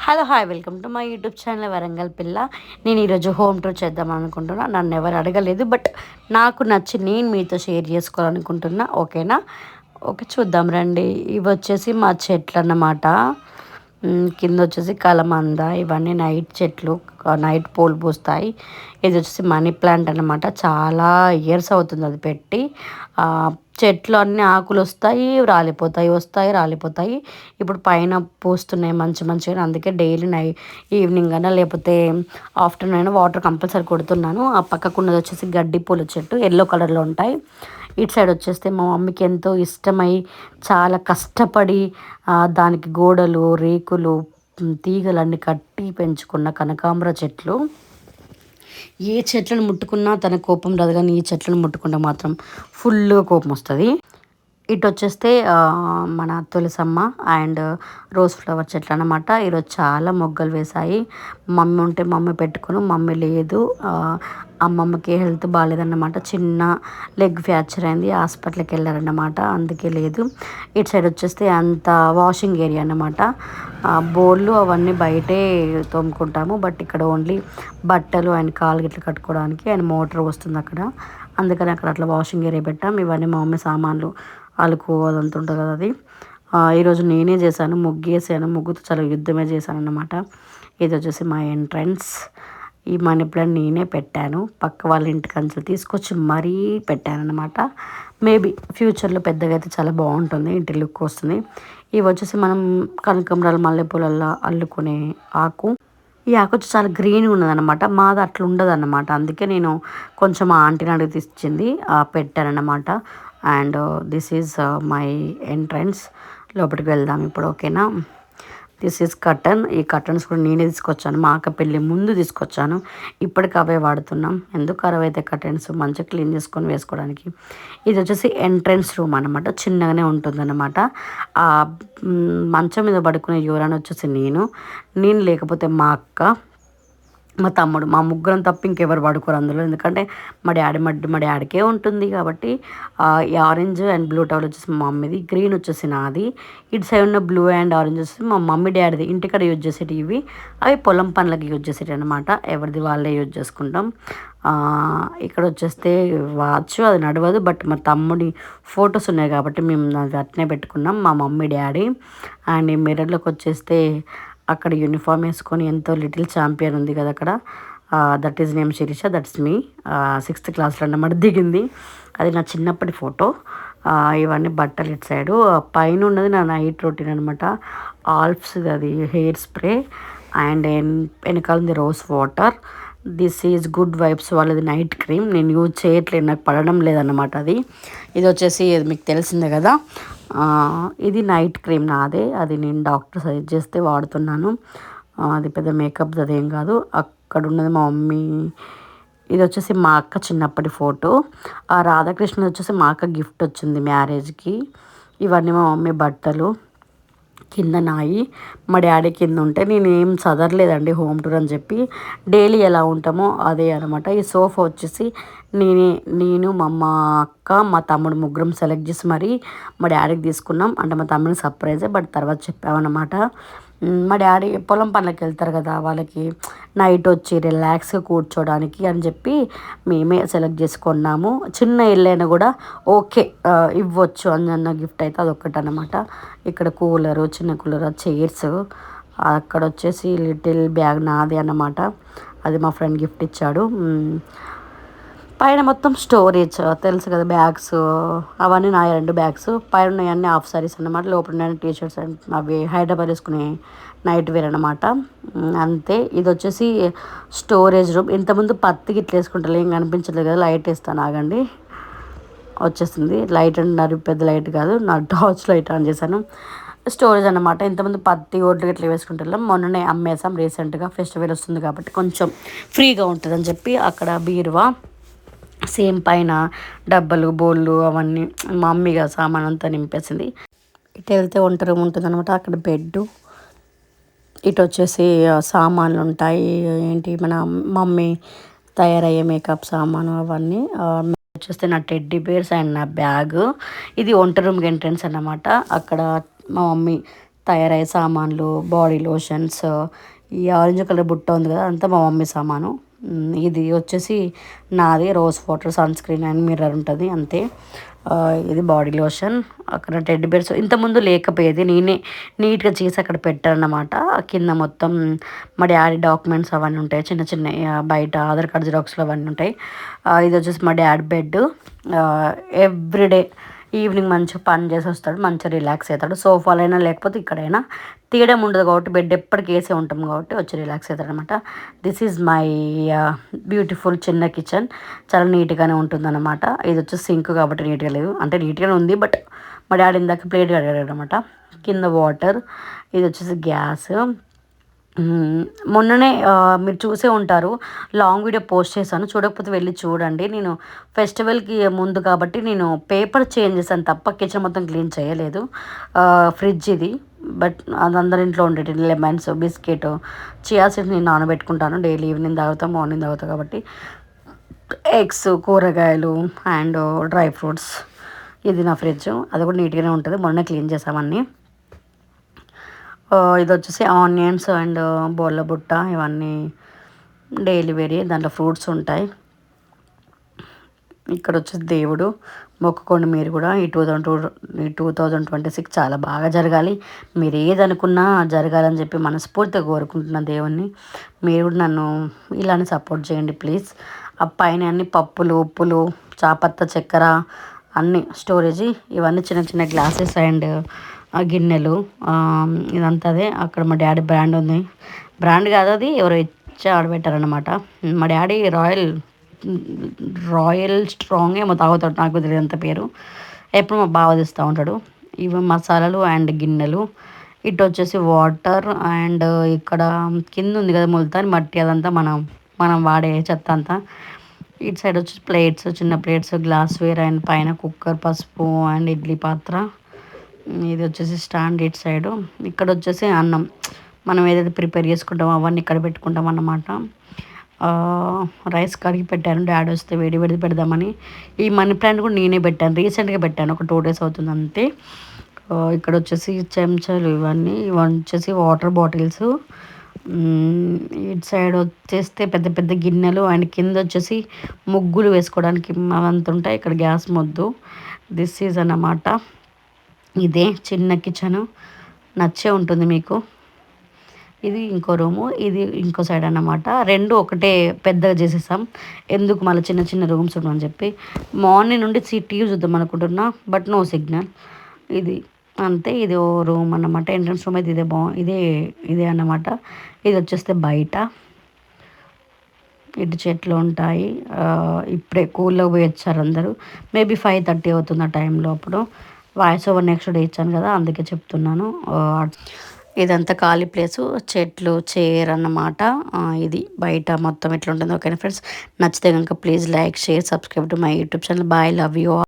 Hello hi welcome to my YouTube channel Warangal పిల్ల. నేను ఈరోజు హోమ్ టూర్ చేద్దాం అనుకుంటున్నా. నన్ను ఎవరు అడగలేదు, బట్ నాకు నచ్చి నేను మీతో షేర్ చేసుకోవాలనుకుంటున్నా. ఓకేనా? ఓకే, చూద్దాం రండి. ఇవి వచ్చేసి మా చెట్లు అన్నమాట. కింద వచ్చేసి కలమంద, ఇవన్నీ నైట్ చెట్లు, నైట్ పూలు పూస్తాయి. ఇది వచ్చేసి మనీ ప్లాంట్ అన్నమాట. చాలా ఇయర్స్ అవుతుంది అది పెట్టి. చెట్లు అన్నీ ఆకులు వస్తాయి, రాలిపోతాయి, వస్తాయి, రాలిపోతాయి. ఇప్పుడు పైన పూస్తున్నాయి మంచి మంచిగా. అందుకే డైలీ ఈవినింగ్ అయినా లేకపోతే ఆఫ్టర్నూన్ అయినా వాటర్ కంపల్సరీ కొడుతున్నాను. ఆ పక్కకున్నది వచ్చేసి గడ్డి పూల చెట్టు, ఎల్లో కలర్లో ఉంటాయి. ఇటు సైడ్ వచ్చేస్తే మా మమ్మీకి ఎంతో ఇష్టమై చాలా కష్టపడి దానికి గోడలు, రేకులు, తీగలన్నీ కట్టి పెంచుకున్న కనకాంబర చెట్లు. ఏ చెట్లను ముట్టుకున్నా తన కోపం రాదు, కానీ ఈ చెట్లను ముట్టుకుంటే మాత్రం ఫుల్గా కోపం వస్తుంది. ఇటు వచ్చేస్తే మన తులసమ్మ అండ్ రోజ్ ఫ్లవర్ చెట్లు అనమాట. ఈరోజు చాలా మొగ్గలు వేశాయి. మమ్మీ ఉంటే మమ్మీ పెట్టుకుని, మమ్మీ లేదు. అమ్మమ్మకి హెల్త్ బాగాలేదన్నమాట. చిన్న లెగ్ ఫ్రాక్చర్ అయింది, హాస్పిటల్కి వెళ్ళారన్నమాట, అందుకే లేదు. ఇటు సైడ్ వచ్చేస్తే అంత వాషింగ్ ఏరియా అన్నమాట. బోళ్ళు అవన్నీ బయటే తోముకుంటాము, బట్ ఇక్కడ ఓన్లీ బట్టలు అండ్ కాలు గిట్ల కట్టుకోవడానికి అండ్ మోటార్ వస్తుంది అక్కడ. అందుకని అక్కడ అట్లా వాషింగ్ ఏరియా పెట్టాం. ఇవన్నీ మా మమ్మీ సామాన్లు, అలుకు అదంతా ఉంటుంది కదా అది. ఈరోజు నేనే చేశాను, ముగ్గు వేసాను. ముగ్గుతో చాలా యుద్ధమే చేశాను అన్నమాట. ఇది వచ్చేసి మా ఎంట్రన్స్. ఈ మనీ ప్లాంట్ నేనే పెట్టాను, పక్క వాళ్ళ ఇంటికి అంచెలు తీసుకొచ్చి మరీ పెట్టాను అనమాట. మేబీ ఫ్యూచర్లో పెద్దగా అయితే చాలా బాగుంటుంది, ఇంటి లుక్ వస్తుంది. ఇవి వచ్చేసి మనం కనకాంబరాలు, మల్లెపూలల్లో అల్లుకునే ఆకు. ఈ ఆకు వచ్చి చాలా గ్రీన్గా ఉన్నదన్నమాట. మాది అట్లా ఉండదు అన్నమాట. అందుకే నేను కొంచెం ఆంటీని అడిగి తెచ్చింది, పెట్టానన్నమాట. And this is my entrance. లోపలికి వెళ్దాం ఇప్పుడు. ఓకేనా? This is curtain. ఈ కర్టన్స్ కూడా నేనే తీసుకొచ్చాను, మా అక్క పెళ్ళి ముందు తీసుకొచ్చాను. ఇప్పటికి అవే వాడుతున్నాం. ఎందుకు ఖరాబ్ అయితే కర్టన్స్ మంచిగా క్లీన్ చేసుకొని వేసుకోవడానికి. ఇది వచ్చేసి ఎంట్రన్స్ రూమ్ అనమాట. చిన్నగానే ఉంటుందన్నమాట. మంచం మీద పడుకునే యువరాన్ని వచ్చేసి నేను లేకపోతే మా అక్క, మా తమ్ముడు, మా ముగ్గురం తప్ప ఇంకెవరు పడుకోరు అందులో. ఎందుకంటే మా డాడీకే ఉంటుంది కాబట్టి. ఈ ఆరెంజ్ అండ్ బ్లూ టవల్ వచ్చేసి మా మమ్మీది, గ్రీన్ వచ్చేసి నాది. ఇటు సైడ్ ఉన్న బ్లూ అండ్ ఆరెంజ్ వచ్చేసి మా మమ్మీ డాడీది. ఇంటికాడ యూజ్ చేసేటి ఇవి, అవి పొలం పనులకి యూజ్ చేసేటి అనమాట. ఎవరిది వాళ్ళే యూజ్ చేసుకుంటాం. ఇక్కడ వచ్చేస్తే వాచ్, అది నడవదు, బట్ మా తమ్ముడి ఫొటోస్ ఉన్నాయి కాబట్టి మేము అది అట్నే పెట్టుకున్నాం, మా మమ్మీ డాడీ. అండ్ ఈ మిర్రర్లోకి వచ్చేస్తే అక్కడ యూనిఫామ్ వేసుకొని ఎంతో లిటిల్ ఛాంపియన్ ఉంది కదా అక్కడ. That is name Shirisha, that's me. 6th క్లాస్లో అన్నమాట దిగింది. అది నా చిన్నప్పటి ఫోటో. ఇవన్నీ బట్టలు ఇటు సైడు. పైన ఉన్నది నా నైట్ రొటీన్ అనమాట. ఆల్ఫ్స్ అది హెయిర్ స్ప్రే. అండ్ వెనకాల ఉంది rose water. This is good vibes వాళ్ళది నైట్ క్రీమ్. నేను యూజ్ చేయట్లేదు, నాకు పడడం లేదన్నమాట అది. ఇది వచ్చేసి మీకు తెలిసిందే కదా. ఇది నైట్ క్రీమ్ నాదే, అది నేను డాక్టర్ సజెస్ట్ చేస్తే వాడుతున్నాను. అది పెద్ద మేకప్ అదేం కాదు. అక్కడ ఉన్నది మా మమ్మీ. ఇది వచ్చేసి మా అక్క చిన్నప్పటి ఫోటో. రాధాకృష్ణ వచ్చేసి మా అక్క గిఫ్ట్ వచ్చింది మ్యారేజ్కి. ఇవన్నీ మా మమ్మీ బట్టలు. కింద నాయి, మా డాడీ కింద ఉంటే నేను ఏం చదవలేదండి హోమ్ టూర్ అని చెప్పి. డైలీ ఎలా ఉంటామో అదే అనమాట. ఈ సోఫా వచ్చేసి నేను మా అక్క, మా తమ్ముడు ముగ్గురం సెలెక్ట్ చేసి మరి మా డాడీకి తీసుకున్నాం. అంటే మా తమ్ముడికి సర్ప్రైజే, బట్ తర్వాత చెప్పామన్నమాట. మా డాడీ పొలం పనులకు వెళ్తారు కదా, వాళ్ళకి నైట్ వచ్చి రిలాక్స్గా కూర్చోడానికి అని చెప్పి మేమే సెలెక్ట్ చేసుకున్నాము. చిన్న ఇల్లు అయినా కూడా ఓకే ఇవ్వచ్చు అన్న గిఫ్ట్ అయితే అదొక్కటి అనమాట. ఇక్కడ కూలరు, చిన్న కూలర్, చైర్స్. అక్కడ వచ్చేసి లిటిల్ బ్యాగ్ నాది అన్నమాట, అది మా ఫ్రెండ్ గిఫ్ట్ ఇచ్చాడు. పైన మొత్తం స్టోరేజ్ తెలుసు కదా, బ్యాగ్స్ అవన్నీ నా 2 బ్యాగ్స్. పైన ఉన్నాయన్నీ హాఫ్ సారీస్ అన్నమాట. లోపల ఉన్న టీషర్ట్స్ అండ్ అవి హైదరాబాద్ వేసుకునే నైట్ వేర్ అనమాట. అంతే. ఇది వచ్చేసి స్టోరేజ్ రూమ్. ఇంతకుముందు పత్తికి ఇట్లా వేసుకుంటారు, ఏం కనిపించలేదు కదా, లైట్ వేస్తాను ఆగండి. వచ్చేసింది లైట్ అంటున్నారు, పెద్ద లైట్ కాదు, నా టార్చ్ లైట్ ఆన్ చేశాను. స్టోరేజ్ అనమాట. ఇంతకుముందు పత్తి ఒడ్లు ఇట్లా వేసుకుంటాం, మొన్ననే అమ్మేసాం రీసెంట్గా. ఫెస్టివల్ వస్తుంది కాబట్టి కొంచెం ఫ్రీగా ఉంటుందని చెప్పి అక్కడ బీరువా. సేమ్ పైన డబ్బలు, బోళ్ళు అవన్నీ మా మమ్మీగా సామాన్ అంతా నింపేసింది. ఇటు వెళ్తే వంట రూమ్ ఉంటుంది అనమాట, అక్కడ బెడ్. ఇటు వచ్చేసి సామాన్లు ఉంటాయి, ఏంటి మన మమ్మీ తయారయ్యే మేకప్ సామాను అవన్నీ. వచ్చేస్తే నా టెడ్డీ బేర్స్ అండ్ నా బ్యాగ్. ఇది వంట రూమ్కి ఎంట్రన్స్ అన్నమాట. అక్కడ మా మమ్మీ తయారయ్యే సామాన్లు, బాడీ లోషన్స్, ఈ ఆరెంజ్ కలర్ బుట్ట ఉంది కదా అంతా మా మమ్మీ సామాను. ఇది వచ్చేసి నాది rose water, sunscreen and mirror ఉంటుంది అంతే. ఇది బాడీ లోషన్. అక్కడ టెడ్డీ బేర్స్ ఇంతకుముందు లేకపోయేది, నేనే నీట్గా చేసి అక్కడ పెట్టానమాట. కింద మొత్తం మా డాడీ డాక్యుమెంట్స్ అవన్నీ ఉంటాయి, చిన్న చిన్న బయట ఆధార్ కార్డ్ జిరాక్స్లు అవన్నీ ఉంటాయి. ఇది వచ్చేసి మా డాడీ బెడ్. ఎవ్రీడే ఈవినింగ్ మంచిగా పని చేసి వస్తాడు, మంచిగా రిలాక్స్ అవుతాడు. సోఫాలైనా లేకపోతే ఇక్కడైనా తీయడం ఉండదు కాబట్టి, బెడ్ ఎప్పటికి వేసే ఉంటాం కాబట్టి వచ్చి రిలాక్స్ అవుతాడు అనమాట. దిస్ ఈజ్ మై బ్యూటిఫుల్ చిన్న కిచెన్. చాలా నీట్గానే ఉంటుందన్నమాట. ఇది వచ్చి సింక్ కాబట్టి నీట్గా లేదు, అంటే నీట్గానే ఉంది బట్ మా డాడీ ఇందాక ప్లేట్ కడిగాడు అనమాట. కింద వాటర్. ఇది వచ్చేసి గ్యాస్. మొన్ననే మీరు చూసే ఉంటారు, లాంగ్ వీడియో పోస్ట్ చేశాను, చూడకపోతే వెళ్ళి చూడండి. నేను ఫెస్టివల్కి ముందు కాబట్టి నేను పేపర్ చేంజ్ చేశాను తప్ప కిచెన్ మొత్తం క్లీన్ చేయలేదు. ఫ్రిడ్జ్ ఇది, బట్ అది అందరి ఇంట్లో ఉండేది. లెమన్స్, బిస్కెట్, చియా సీడ్స్ నేను నానబెట్టుకుంటాను, డైలీ ఈవినింగ్ తాగుతా, మార్నింగ్ తాగుతా కాబట్టి. ఎగ్స్, కూరగాయలు అండ్ డ్రై ఫ్రూట్స్. ఇది నా ఫ్రిడ్జ్, అది కూడా నీట్గానే ఉంటుంది, మొన్న క్లీన్ చేసామన్నీ. ఇది వచ్చేసి ఆనియన్స్ అండ్ బోళ్ళ బుట్ట, ఇవన్నీ డైలీ వేరే, దాంట్లో ఫ్రూట్స్ ఉంటాయి. ఇక్కడ వచ్చేసి దేవుడు, మొక్కుకోండి మీరు కూడా. ఈ 2026 చాలా బాగా జరగాలి. మీరు ఏదనుకున్నా జరగాలని చెప్పి మనస్ఫూర్తిగా కోరుకుంటున్న దేవుణ్ణి. మీరు కూడా నన్ను ఇలానే సపోర్ట్ చేయండి ప్లీజ్. ఆ పైన అన్ని పప్పులు, ఉప్పులు, చాపత్త, చక్కెర అన్నీ స్టోరేజ్. ఇవన్నీ చిన్న చిన్న గ్లాసెస్ అండ్ గిన్నెలు. ఇదంతా అదే. అక్కడ మా డాడీ బ్రాండ్ ఉంది, బ్రాండ్ కాదు అది ఎవరో ఇచ్చి ఆడబెట్టారనమాట. మా డాడీ రాయల్ స్ట్రాంగ్ ఏమో తాగుతాడు, నాకు తెలియదు అంత పేరు. ఎప్పుడు మా బావ తెస్తూ ఉంటాడు. ఇవి మసాలాలు అండ్ గిన్నెలు. ఇటు వచ్చేసి వాటర్ అండ్ ఇక్కడ కింద ఉంది కదా ముల్తాన్ మట్టి, అదంతా మనం వాడే చెత్త అంతా. ఇటు సైడ్ వచ్చి ప్లేట్స్, చిన్న ప్లేట్స్, గ్లాస్వేర్ అండ్ పైన కుక్కర్, పసుపు అండ్ ఇడ్లీ పాత్ర. ఇది వచ్చేసి స్టాండ్ ఇటు సైడు. ఇక్కడ వచ్చేసి అన్నం మనం ఏదైతే ప్రిపేర్ చేసుకుంటామో అవన్నీ ఇక్కడ పెట్టుకుంటాం అన్నమాట. రైస్ కడిగి పెట్టాను, డాడీ వస్తే వేడి వేడి పెడదామని. ఈ మనీ ప్లాంట్ కూడా నేనే పెట్టాను, రీసెంట్గా పెట్టాను, ఒక 2 days అవుతుంది అంతే. ఇక్కడ వచ్చేసి చెంచాలు, ఇవన్నీ వచ్చేసి వాటర్ బాటిల్స్. ఇటు సైడ్ వచ్చేస్తే పెద్ద పెద్ద గిన్నెలు అండ్ కింద వచ్చేసి ముగ్గులు వేసుకోవడానికి అవంతా ఉంటాయి. ఇక్కడ గ్యాస్ మొద్దు. దిస్ ఈజ్ అన్నమాట. ఇదే చిన్న కిచెను, నచ్చే ఉంటుంది మీకు. ఇది ఇంకో రూము, ఇది ఇంకో సైడ్ అన్నమాట. రెండు ఒకటే పెద్దగా చేసేసాం, ఎందుకు మళ్ళీ చిన్న చిన్న రూమ్స్ ఉండమని చెప్పి. మార్నింగ్ నుండి టీవీ చూద్దాం అనుకుంటున్నా బట్ నో సిగ్నల్. ఇది అంతే. ఇది ఓ రూమ్ అన్నమాట, ఎంట్రన్స్ రూమ్ అయితే ఇదే అన్నమాట. ఇది వచ్చేస్తే బయట. ఇటు చెట్లు ఉంటాయి. ఇప్పుడే కూల్లో పోయి వచ్చారు అందరూ. మేబీ 5:30 అవుతుంది ఆ టైంలో. అప్పుడు వాయిస్ ఓవర్ నెక్స్ట్ డే ఇచ్చాను కదా, అందుకే చెప్తున్నాను. ఇదంతా ఖాళీ ప్లేసు, చెట్లు, చైర్ అన్నమాట. ఇది బయట మొత్తం ఎట్లా ఉంటుందో. ఓకేనా ఫ్రెండ్స్, నచ్చితే కనుక please like, share, subscribe to my YouTube channel. Bye, love you all.